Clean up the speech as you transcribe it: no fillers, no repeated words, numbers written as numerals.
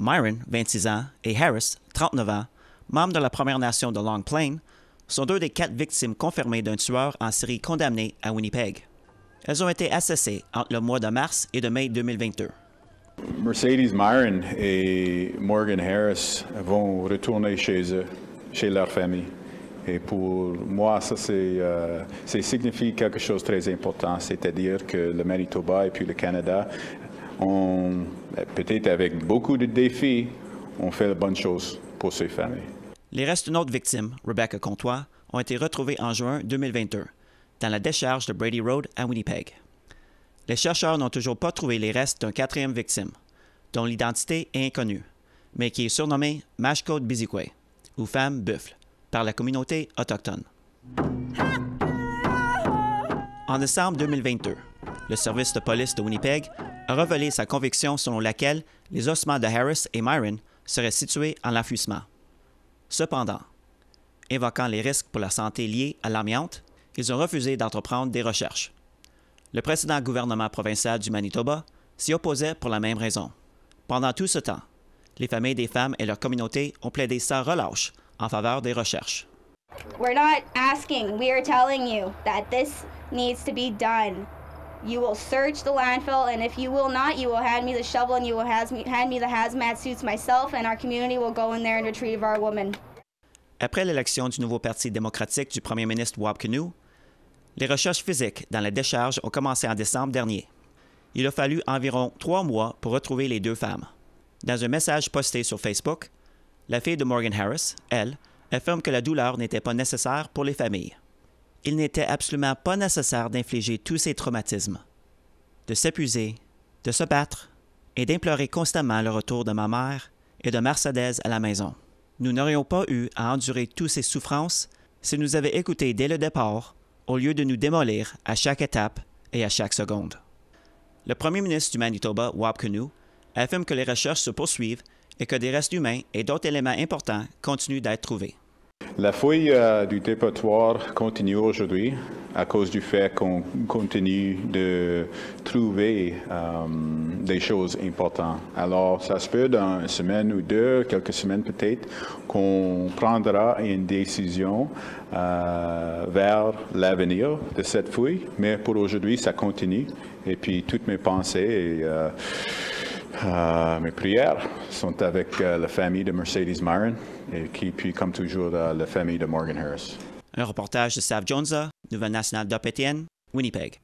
Myron, 26 ans, et Harris, 39 ans, membres de la Première Nation de Long Plain, sont deux des 4 victimes confirmées d'un tueur en série condamné à Winnipeg. Elles ont été assassinées entre le mois de mars et de mai 2022. Mercedes Myron et Morgan Harris vont retourner chez eux, chez leur famille. Et pour moi, ça signifie quelque chose de très important, c'est-à-dire que le Manitoba et puis le Canada ont, peut-être avec beaucoup de défis, ont fait la bonne chose pour ces familles. Les restes d'une autre victime, Rebecca Comtois, ont été retrouvés en juin 2022, dans la décharge de Brady Road à Winnipeg. Les chercheurs n'ont toujours pas trouvé les restes d'une 4e victime, dont l'identité est inconnue, mais qui est surnommée Mashcode Bizikwe, ou femme buffle, par la communauté autochtone. En décembre 2022, le service de police de Winnipeg a révélé sa conviction selon laquelle les ossements de Harris et Myron seraient situés en l'enfouissement. Cependant, évoquant les risques pour la santé liés à l'amiante, ils ont refusé d'entreprendre des recherches. Le précédent gouvernement provincial du Manitoba s'y opposait pour la même raison. Pendant tout ce temps, les familles des femmes et leur communauté ont plaidé sans relâche en faveur des recherches. We're not asking, we are telling you that this needs to be done. You will search the landfill, and if you will not, you will hand me the shovel and you will hand me the hazmat suits myself, and our community will go in there and retrieve our woman. Après l'élection du nouveau Parti démocratique du premier ministre Wab Kinew, les recherches physiques dans la décharge ont commencé en décembre dernier. Il a fallu environ 3 mois pour retrouver les 2 femmes. Dans un message posté sur Facebook, la fille de Morgan Harris, elle, affirme que la douleur n'était pas nécessaire pour les familles. Il n'était absolument pas nécessaire d'infliger tous ces traumatismes, de s'épuiser, de se battre et d'implorer constamment le retour de ma mère et de Mercedes à la maison. Nous n'aurions pas eu à endurer toutes ces souffrances si nous avions écouté dès le départ, au lieu de nous démolir à chaque étape et à chaque seconde. Le premier ministre du Manitoba, Wab Kinew, affirme que les recherches se poursuivent et que des restes humains et d'autres éléments importants continuent d'être trouvés. La fouille du dépotoir continue aujourd'hui à cause du fait qu'on continue de trouver des choses importantes. Alors, ça se peut dans une semaine ou 2, quelques semaines peut-être, qu'on prendra une décision vers l'avenir de cette fouille. Mais pour aujourd'hui, ça continue. Et puis, toutes mes pensées et mes prières sont avec la famille de Mercedes Myron et puis, comme toujours, la famille de Morgan Harris. Un reportage de Sav Jonza, Nouvelle nationale d'Op-Étienne, Winnipeg.